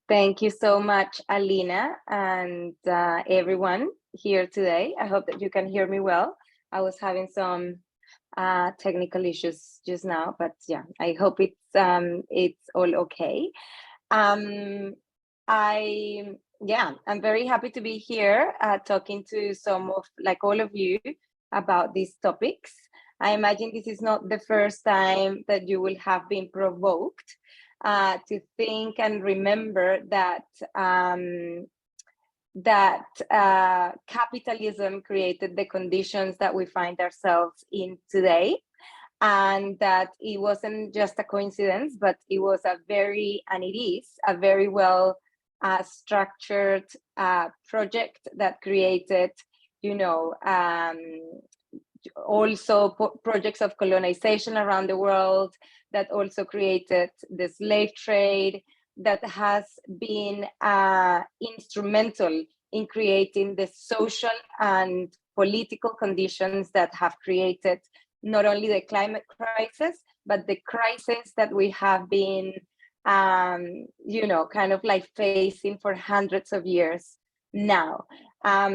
Thank you so much, Alina, and everyone here today. I hope that you can hear me well. I was having some technical issues just now, but yeah, I hope it's all okay. Um, I'm very happy to be here talking to some of like all of you about these topics. I imagine this is not the first time that you will have been provoked to think and remember that capitalism created the conditions that we find ourselves in today, and that it wasn't just a coincidence, but it was and it is a very well structured project that created, you know, also projects of colonization around the world, that also created the slave trade, that has been instrumental in creating the social and political conditions that have created not only the climate crisis, but the crisis that we have been, kind of like facing for hundreds of years now. I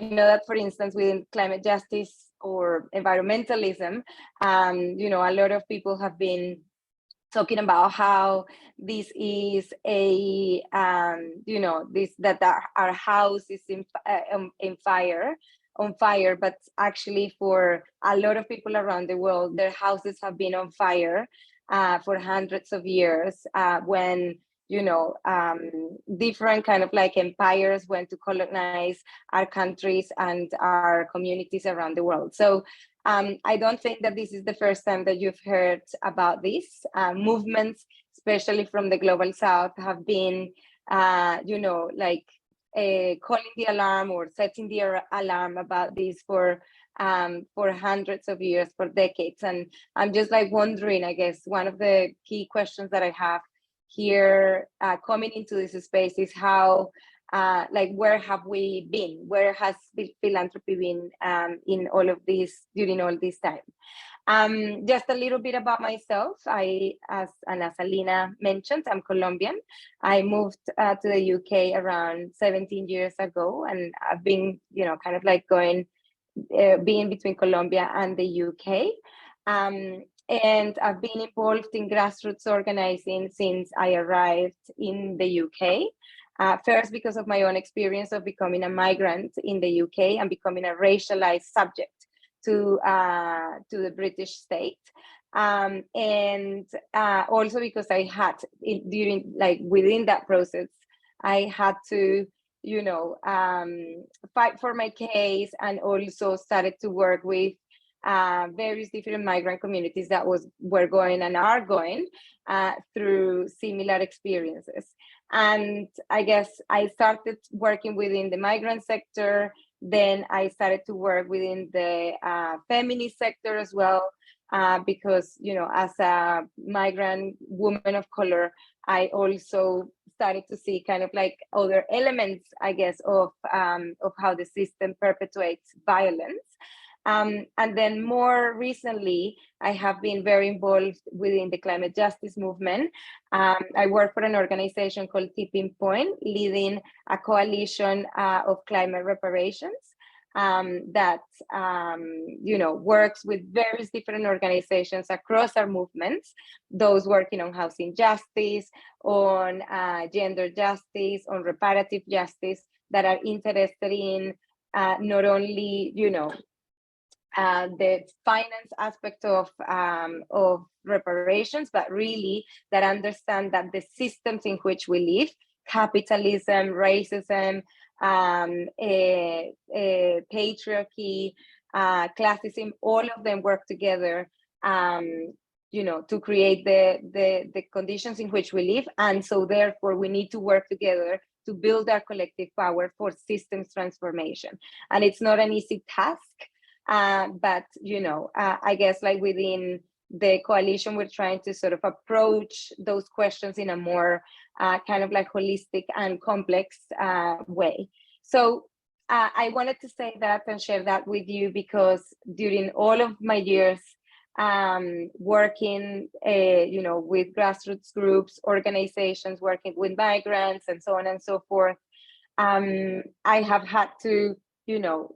know that, for instance, within climate justice or environmentalism, a lot of people have been talking about how this is our house is on fire, but actually for a lot of people around the world, their houses have been on fire for hundreds of years when different kind of like empires went to colonize our countries and our communities around the world. So I don't think that this is the first time that you've heard about this. Movements, especially from the global south, have been, calling the alarm or setting the alarm about this for hundreds of years, for decades. And I'm just like wondering, I guess, one of the key questions that I have here coming into this space is how, where have we been? Where has the philanthropy been in all of this, during all this time? Just a little bit about myself. As Alina mentioned, I'm Colombian. I moved to the UK around 17 years ago, and I've been, kind of like being between Colombia and the UK. And I've been involved in grassroots organizing since I arrived in the UK. First, because of my own experience of becoming a migrant in the UK and becoming a racialized subject to the British state. And also because I had, within that process, I had to, fight for my case, and also started to work with various different migrant communities that were going and are going through similar experiences. And I guess I started working within the migrant sector. Then I started to work within the feminist sector as well, because, as a migrant woman of color, I also started to see kind of like other elements, I guess, of how the system perpetuates violence. And then more recently, I have been very involved within the climate justice movement. I work for an organization called Tipping Point, leading a coalition of climate reparations that works with various different organizations across our movements, those working on housing justice, on gender justice, on reparative justice, that are interested in not only, the finance aspect of reparations, but really that understand that the systems in which we live, capitalism, racism, patriarchy, classism, all of them work together, to create the conditions in which we live. And so therefore we need to work together to build our collective power for systems transformation. And it's not an easy task. But, I guess like within the coalition, we're trying to sort of approach those questions in a more kind of like holistic and complex way. So I wanted to say that and share that with you, because during all of my years working, with grassroots groups, organizations, working with migrants, and so on and so forth. I have had to,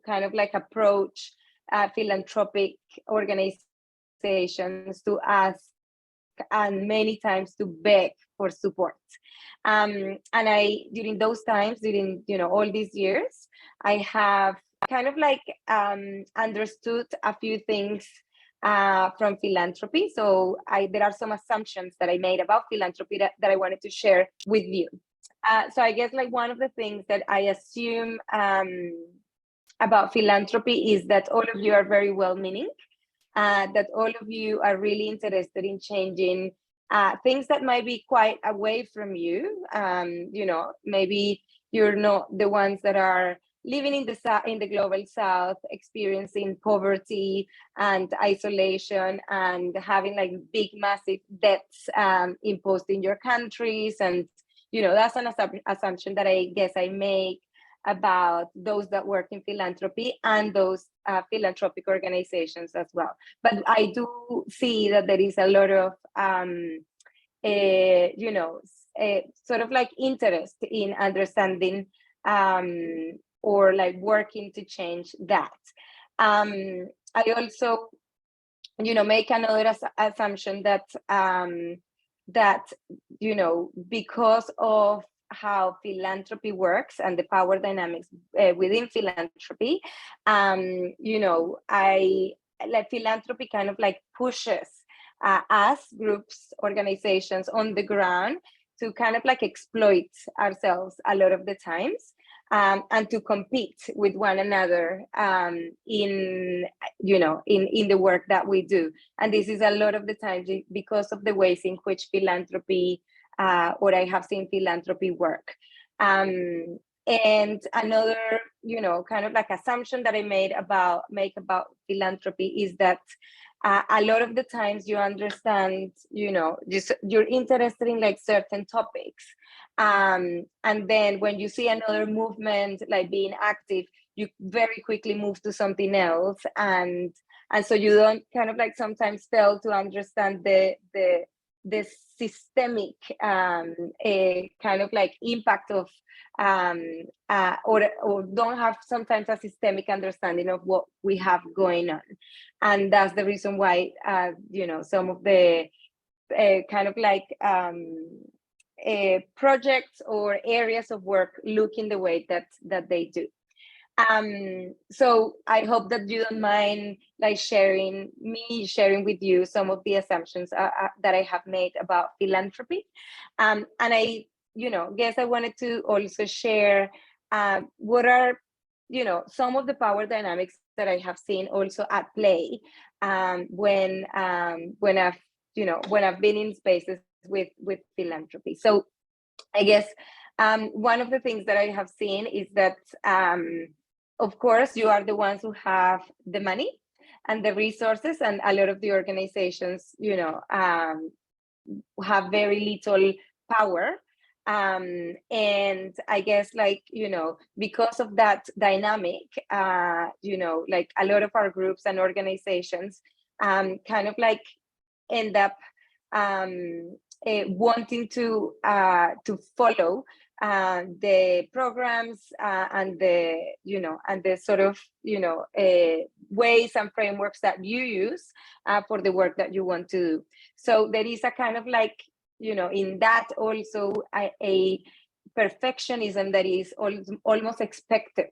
kind of like approach philanthropic organizations to ask, and many times to beg for support. And during those times, during all these years, I have kind of like understood a few things from philanthropy. So there are some assumptions that I made about philanthropy that I wanted to share with you. So I guess like one of the things that I assume about philanthropy is that all of you are very well-meaning, that all of you are really interested in changing things that might be quite away from you. Maybe you're not the ones that are living in the global south, experiencing poverty and isolation and having like big, massive debts imposed in your countries. And, that's an assumption that I guess I make about those that work in philanthropy and those philanthropic organizations as well. But I do see that there is a lot of, sort of like interest in understanding or like working to change that. I also, make another assumption that, because of how philanthropy works and the power dynamics within philanthropy, philanthropy kind of like pushes us, groups, organizations on the ground to kind of like exploit ourselves a lot of the times, and to compete with one another in the work that we do. And this is a lot of the times because of the ways in which philanthropy, or I have seen philanthropy work. And another, kind of like assumption that I make about philanthropy is that a lot of the times you understand, you're interested in like certain topics. And then when you see another movement like being active, you very quickly move to something else. And so you don't kind of like sometimes fail to understand the systemic kind of like impact of or don't have sometimes a systemic understanding of what we have going on. And that's the reason why some of the kind of like projects or areas of work look in the way that they do. So I hope that you don't mind like sharing with you some of the assumptions that I have made about philanthropy. And I, guess I wanted to also share what are, some of the power dynamics that I have seen also at play when I've been in spaces with philanthropy. So I guess one of the things that I have seen is that of course, you are the ones who have the money and the resources, and a lot of the organizations, have very little power. And I guess like, because of that dynamic, like a lot of our groups and organizations kind of like end up wanting to follow the programs and the sort of ways and frameworks that you use for the work that you want to do. So there is a kind of like in that also a perfectionism that is almost expected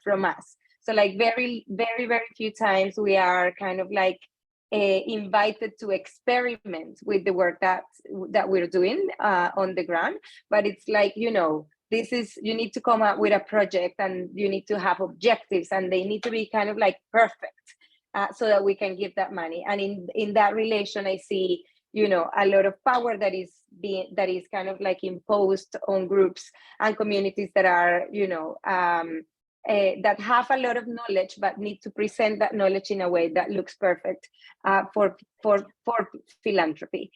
from us. So like very, very, very few times we are kind of like invited to experiment with the work that we're doing on the ground. But it's like, this is, you need to come up with a project and you need to have objectives and they need to be kind of like perfect so that we can give that money. And in that relation, I see, a lot of power that is kind of like imposed on groups and communities that are, that have a lot of knowledge, but need to present that knowledge in a way that looks perfect for philanthropy.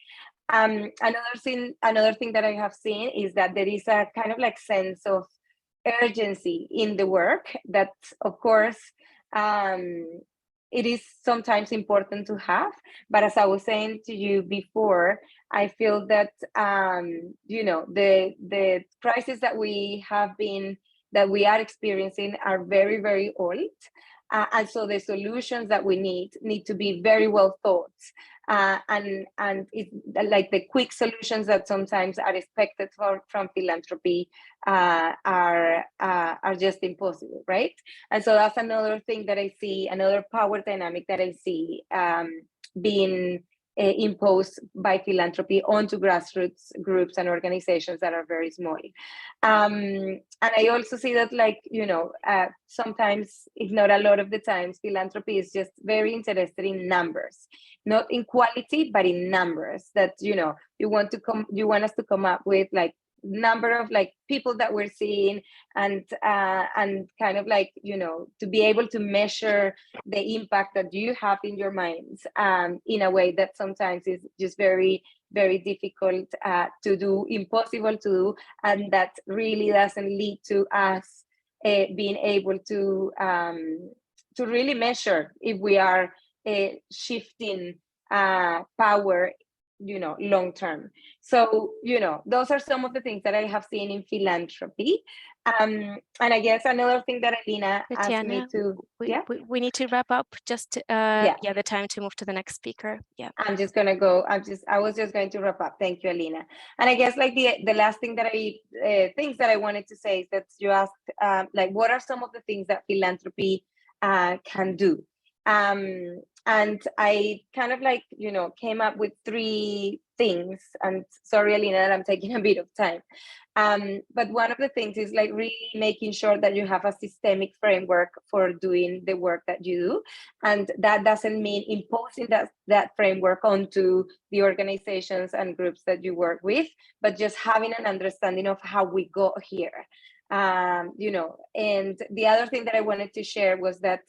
Another thing that I have seen is that there is a kind of like sense of urgency in the work that, of course, it is sometimes important to have, but as I was saying to you before, I feel that the crisis that we are experiencing are very, very old. And so the solutions that we need to be very well thought. And it's like the quick solutions that sometimes are expected from philanthropy are just impossible, right? And so that's another thing that I see, another power dynamic that I see being imposed by philanthropy onto grassroots groups and organizations that are very small. And I also see that, like, sometimes, if not a lot of the times, philanthropy is just very interested in numbers, not in quality, but in numbers. That, you want us to come up with like number of like people that we're seeing, and kind of like, to be able to measure the impact that you have in your minds in a way that sometimes is just very, very difficult to do, impossible to do, and that really doesn't lead to us being able to really measure if we are shifting power long term. So those are some of the things that I have seen in philanthropy. And I guess another thing that Alina asked me to we need to wrap up, just the time to move to the next speaker. I was just going to wrap up. Thank you, Alina. And I guess like the last thing that I wanted to say is that you asked like, what are some of the things that philanthropy can do? And I kind of like, came up with 3 things. And sorry, Alina, that I'm taking a bit of time. But one of the things is like really making sure that you have a systemic framework for doing the work that you do. And that doesn't mean imposing that framework onto the organizations and groups that you work with, but just having an understanding of how we got here. And the other thing that I wanted to share was that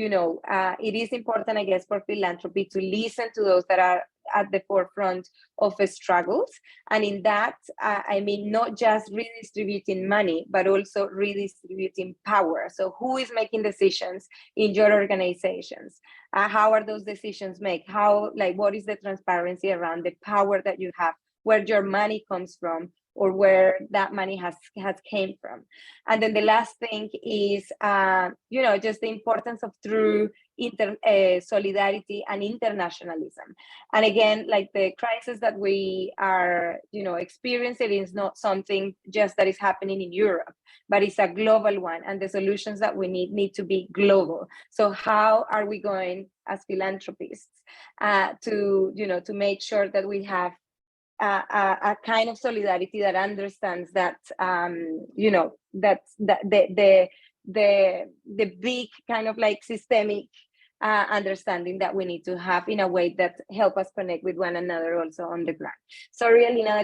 it is important, I guess, for philanthropy to listen to those that are at the forefront of struggles. And in that, I mean, not just redistributing money, but also redistributing power. So who is making decisions in your organizations? How are those decisions made? What is the transparency around the power that you have, where your money comes from, or where that money has came from? And then the last thing is, just the importance of true solidarity and internationalism. And again, like the crisis that we are, experiencing is not something just that is happening in Europe, but it's a global one, and the solutions that we need to be global. So how are we going as philanthropists to make sure that we have a kind of solidarity that understands that that the big kind of like systemic understanding that we need to have in a way that help us connect with one another also on the ground. Sorry, Alina,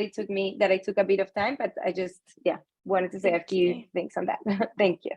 that I took a bit of time, but I just wanted to say a few things on that. Thank you.